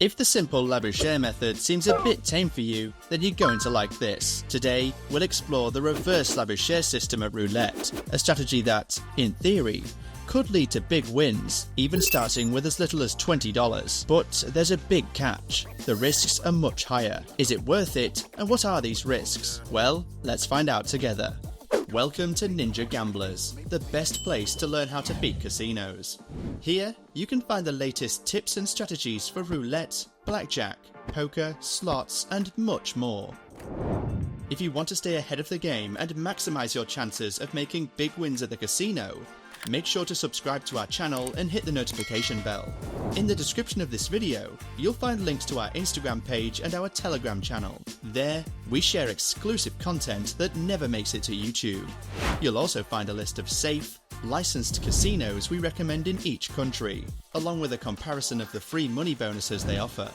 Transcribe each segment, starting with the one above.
If the simple Labouchere method seems a bit tame for you, then you're going to like this. Today, we'll explore the Reverse Labouchere System at Roulette, a strategy that, in theory, could lead to big wins, even starting with as little as $20. But there's a big catch. The risks are much higher. Is it worth it? And what are these risks? Well, let's find out together. Welcome to Ninja Gamblers, the best place to learn how to beat casinos. Here, you can find the latest tips and strategies for roulette, blackjack, poker, slots, and much more. If you want to stay ahead of the game and maximize your chances of making big wins at the casino, make sure to subscribe to our channel and hit the notification bell. In the description of this video, you'll find links to our Instagram page and our Telegram channel. There, we share exclusive content that never makes it to YouTube. You'll also find a list of safe, licensed casinos we recommend in each country, along with a comparison of the free money bonuses they offer.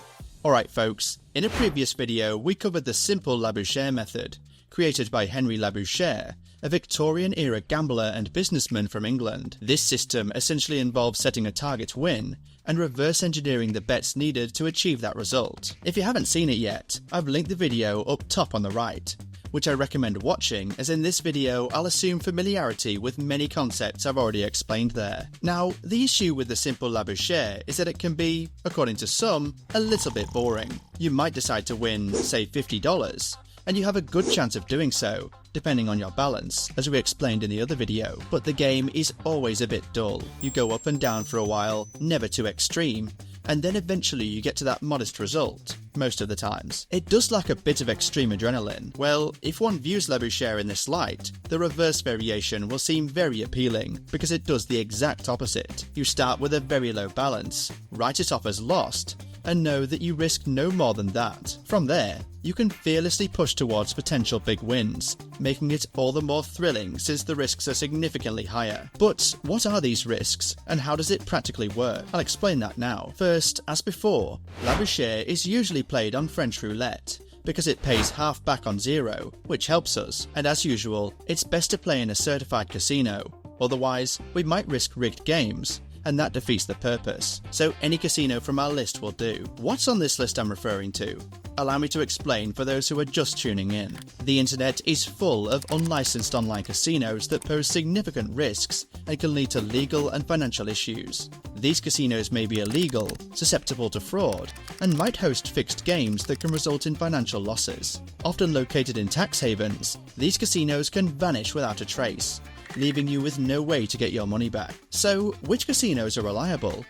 Alright folks, in a previous video we covered the simple Labouchere method, created by Henry Labouchere, a Victorian-era gambler and businessman from England. This system essentially involves setting a target win and reverse engineering the bets needed to achieve that result. If you haven't seen it yet, I've linked the video up top on the right, which I recommend watching, as in this video I'll assume familiarity with many concepts I've already explained there. Now, the issue with the simple Labouchere is that it can be, according to some, a little bit boring. You might decide to win, say $50, and you have a good chance of doing so, depending on your balance, as we explained in the other video. But the game is always a bit dull. You go up and down for a while, never too extreme, and then eventually you get to that modest result, most of the times. It does lack a bit of extreme adrenaline. Well, if one views Labouchere in this light, the reverse variation will seem very appealing, because it does the exact opposite. You start with a very low balance, write it off as lost, and know that you risk no more than that. From there, you can fearlessly push towards potential big wins, making it all the more thrilling since the risks are significantly higher. But what are these risks, and how does it practically work? I'll explain that now. First, as before, Labouchere is usually played on French roulette, because it pays half back on zero, which helps us, and as usual, it's best to play in a certified casino, otherwise we might risk rigged games, and that defeats the purpose. So any casino from our list will do. What's on this list I'm referring to? Allow me to explain for those who are just tuning in. The internet is full of unlicensed online casinos that pose significant risks and can lead to legal and financial issues. These casinos may be illegal, susceptible to fraud, and might host fixed games that can result in financial losses. Often located in tax havens, these casinos can vanish without a trace, leaving you with no way to get your money back. So, which casinos are reliable?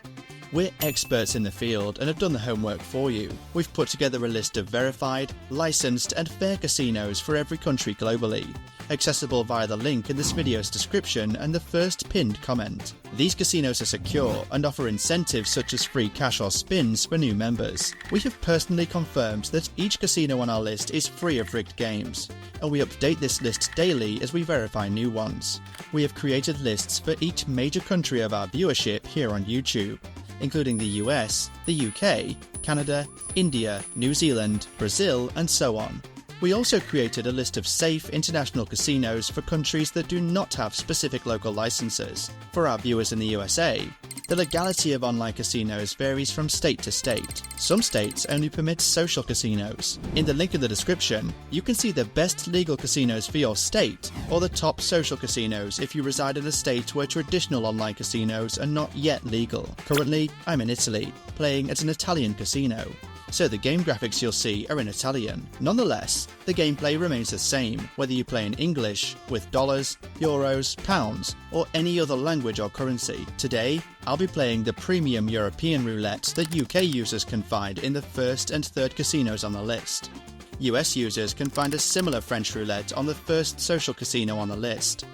We're experts in the field and have done the homework for you. We've put together a list of verified, licensed and fair casinos for every country globally, accessible via the link in this video's description and the first pinned comment. These casinos are secure and offer incentives such as free cash or spins for new members. We have personally confirmed that each casino on our list is free of rigged games, and we update this list daily as we verify new ones. We have created lists for each major country of our viewership here on YouTube, including the US, the UK, Canada, India, New Zealand, Brazil, and so on. We also created a list of safe international casinos for countries that do not have specific local licenses. For our viewers in the USA, the legality of online casinos varies from state to state. Some states only permit social casinos. In the link in the description, you can see the best legal casinos for your state, or the top social casinos if you reside in a state where traditional online casinos are not yet legal. Currently, I'm in Italy, playing at an Italian casino, so the game graphics you'll see are in Italian. Nonetheless, the gameplay remains the same, whether you play in English, with dollars, euros, pounds, or any other language or currency. Today, I'll be playing the premium European roulette that UK users can find in the first and third casinos on the list. US users can find a similar French roulette on the first social casino on the list.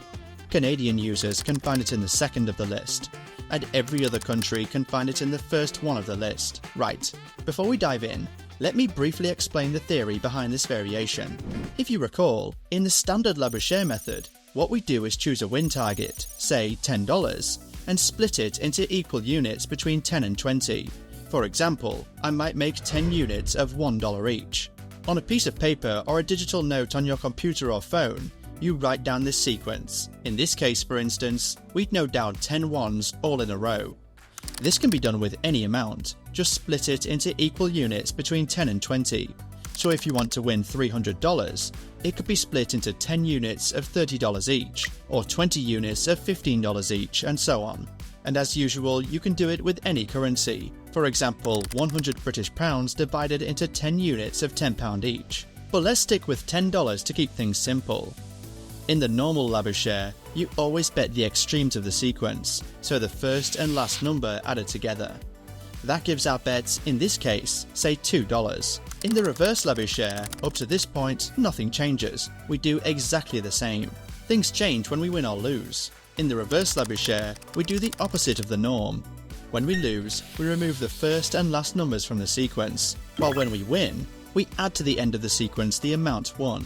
Canadian users can find it in the second of the list, and every other country can find it in the first one of the list. Right, before we dive in, let me briefly explain the theory behind this variation. If you recall, in the standard Labouchere method, what we do is choose a win target, say $10, and split it into equal units between 10 and 20. For example, I might make 10 units of $1 each. On a piece of paper or a digital note on your computer or phone, you write down this sequence. In this case, for instance, we'd note down 10 ones all in a row. This can be done with any amount, just split it into equal units between 10 and 20. So if you want to win $300, it could be split into 10 units of $30 each, or 20 units of $15 each, and so on. And as usual, you can do it with any currency. For example, 100 British pounds divided into 10 units of £10 each. But let's stick with $10 to keep things simple. In the normal Labouchere, you always bet the extremes of the sequence, so the first and last number added together. That gives our bets, in this case, say $2. In the Reverse Labouchere, up to this point, nothing changes. We do exactly the same. Things change when we win or lose. In the Reverse Labouchere, we do the opposite of the norm. When we lose, we remove the first and last numbers from the sequence, while when we win, we add to the end of the sequence the amount won.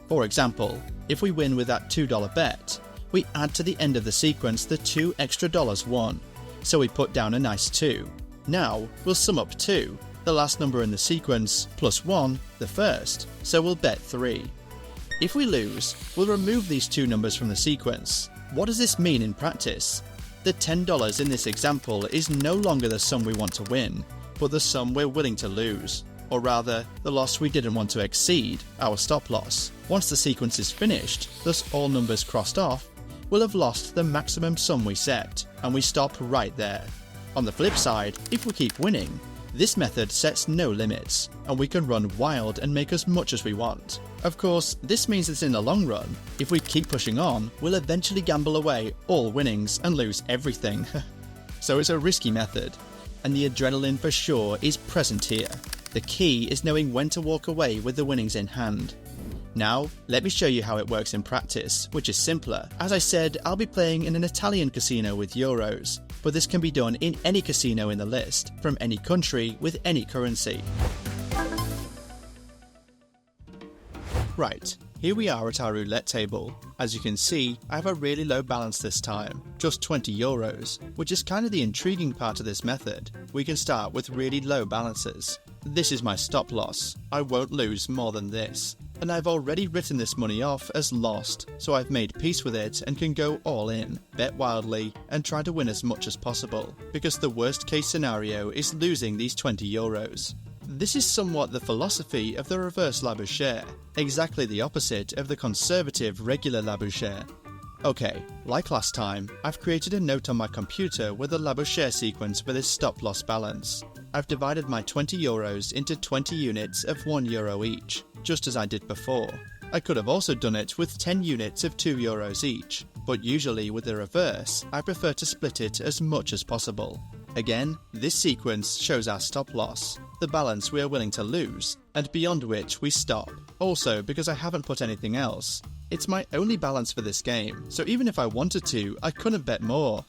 For example, if we win with that $2 bet, we add to the end of the sequence the $2 extra won, so we put down a nice 2. Now, we'll sum up 2, the last number in the sequence, plus 1, the first, so we'll bet 3. If we lose, we'll remove these two numbers from the sequence. What does this mean in practice? The $10 in this example is no longer the sum we want to win, but the sum we're willing to lose. Or rather, the loss we didn't want to exceed, our stop loss. Once the sequence is finished, thus all numbers crossed off, we'll have lost the maximum sum we set, and we stop right there. On the flip side, if we keep winning, this method sets no limits, and we can run wild and make as much as we want. Of course, this means that in the long run, if we keep pushing on, we'll eventually gamble away all winnings and lose everything. So it's a risky method, and the adrenaline for sure is present here. The key is knowing when to walk away with the winnings in hand. Now, let me show you how it works in practice, which is simpler. As I said, I'll be playing in an Italian casino with euros, but this can be done in any casino in the list, from any country with any currency. Right, here we are at our roulette table. As you can see, I have a really low balance this time, just 20 euros, which is kind of the intriguing part of this method. We can start with really low balances. This is my stop loss. I won't lose more than this. And I've already written this money off as lost, so I've made peace with it and can go all in, bet wildly, and try to win as much as possible, because the worst case scenario is losing these 20 euros. This is somewhat the philosophy of the Reverse Labouchere, exactly the opposite of the conservative regular Labouchere. Okay, like last time, I've created a note on my computer with a Labouchere sequence for this stop loss balance. I've divided my 20 euros into 20 units of €1 each, just as I did before. I could have also done it with 10 units of €2 each, but usually with the reverse, I prefer to split it as much as possible. Again, this sequence shows our stop loss, the balance we are willing to lose, and beyond which we stop. Also, because I haven't put anything else, it's my only balance for this game, so even if I wanted to, I couldn't bet more.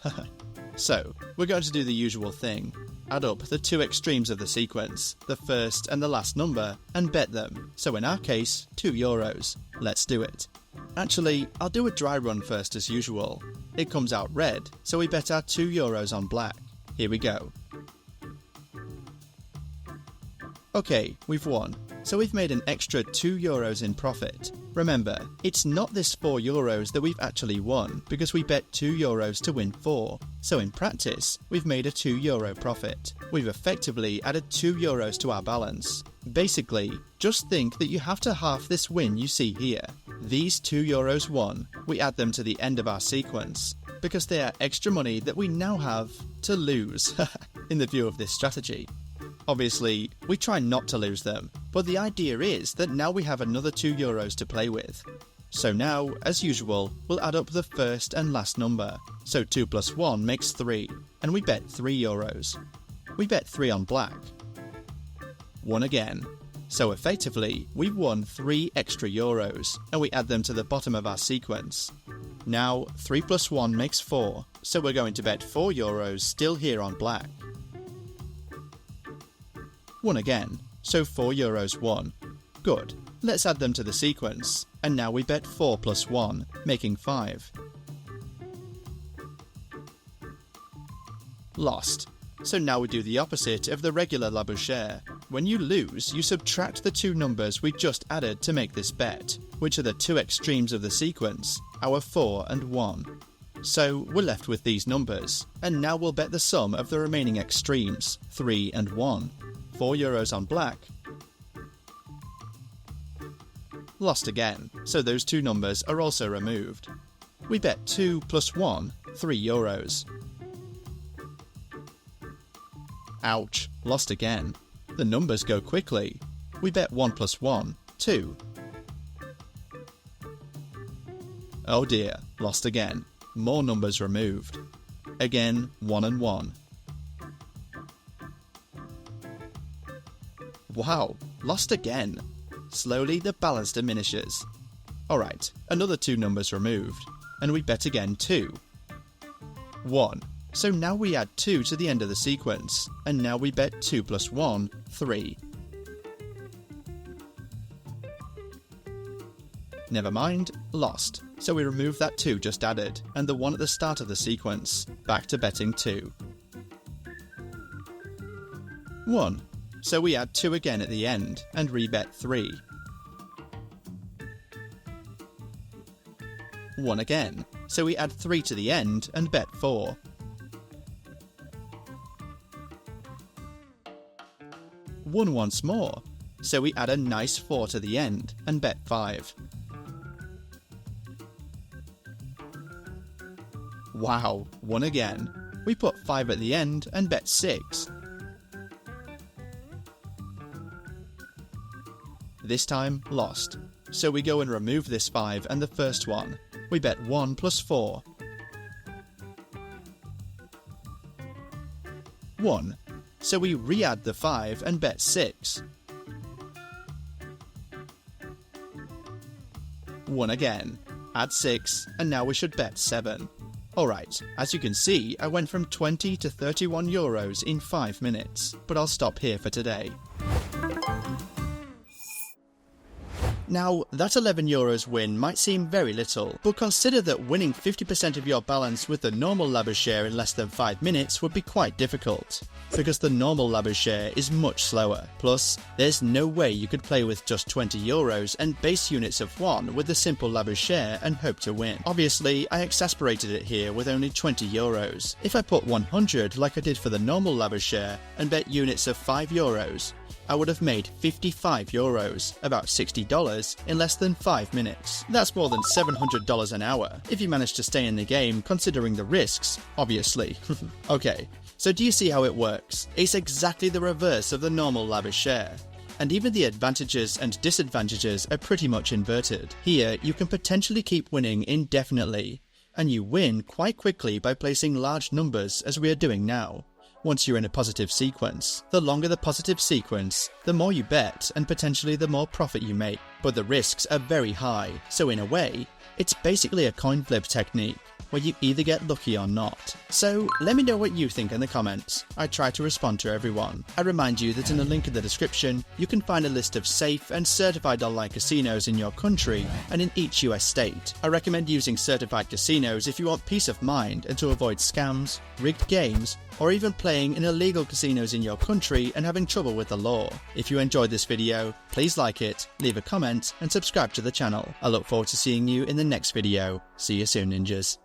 So, we're going to do the usual thing. Add up the two extremes of the sequence, the first and the last number, and bet them. So in our case, €2. Let's do it. Actually, I'll do a dry run first as usual. It comes out red, so we bet our €2 on black. Here we go. Okay, we've won, so we've made an extra €2 in profit. Remember, it's not this €4 that we've actually won, because we bet €2 to win 4. So in practice, we've made a €2 profit. We've effectively added €2 to our balance. Basically, just think that you have to half this win you see here. These €2 won, we add them to the end of our sequence, because they are extra money that we now have to lose, in the view of this strategy. Obviously, we try not to lose them, but the idea is that now we have another €2 to play with. So now, as usual, we'll add up the first and last number. So 2 plus 1 makes 3, and we bet €3. We bet 3 on black. 1 again. So effectively, we've won 3 extra euros, and we add them to the bottom of our sequence. Now, 3 plus 1 makes 4, so we're going to bet €4 still here on black. 1 again, so €4 won. Good, let's add them to the sequence, and now we bet 4 plus 1, making 5. Lost. So now we do the opposite of the regular Labouchere. When you lose, you subtract the two numbers we just added to make this bet, which are the two extremes of the sequence, our 4 and 1. So we're left with these numbers, and now we'll bet the sum of the remaining extremes, 3 and 1. €4 on black. Lost again, so those two numbers are also removed. We bet 2 plus 1, €3. Ouch, lost again. The numbers go quickly. We bet 1 plus 1, 2. Oh dear, lost again. More numbers removed. Again, 1 and 1. Wow, lost again. Slowly the balance diminishes. Alright, another two numbers removed, and we bet again 2. 1. So now we add 2 to the end of the sequence, and now we bet 2 plus 1, 3. Never mind, lost. So we remove that 2 just added, and the 1 at the start of the sequence. Back to betting 2. 1. So we add 2 again at the end, and rebet 3. 1 again. So we add 3 to the end, and bet 4. 1 once more. So we add a nice 4 to the end, and bet 5. Wow, 1 again. We put 5 at the end and bet 6. This time, lost. So we go and remove this 5 and the first one. We bet 1 plus 4. 1. So we re-add the 5 and bet 6. 1 again. Add 6, and now we should bet 7. Alright, as you can see, I went from 20 to €31 in 5 minutes, but I'll stop here for today. Now, that €11 win might seem very little, but consider that winning 50% of your balance with the normal Labouchere in less than 5 minutes would be quite difficult, because the normal Labouchere is much slower. Plus, there's no way you could play with just €20 and base units of 1 with the simple Labouchere and hope to win. Obviously, I exasperated it here with only €20. If I put 100 like I did for the normal Labouchere and bet units of €5, I would have made €55, about $60, in less than 5 minutes. That's more than $700 an hour, if you manage to stay in the game considering the risks, obviously. Okay, so do you see how it works? It's exactly the reverse of the normal Labouchere. And even the advantages and disadvantages are pretty much inverted. Here, you can potentially keep winning indefinitely, and you win quite quickly by placing large numbers as we are doing now. Once you're in a positive sequence. The longer the positive sequence, the more you bet and potentially the more profit you make. But the risks are very high, so in a way, it's basically a coin flip technique, where you either get lucky or not. So let me know what you think in the comments. I try to respond to everyone. I remind you that in the link in the description, you can find a list of safe and certified online casinos in your country and in each US state. I recommend using certified casinos if you want peace of mind and to avoid scams, rigged games, or even playing in illegal casinos in your country and having trouble with the law. If you enjoyed this video, please like it, leave a comment, and subscribe to the channel. I look forward to seeing you in the next video. See you soon, ninjas.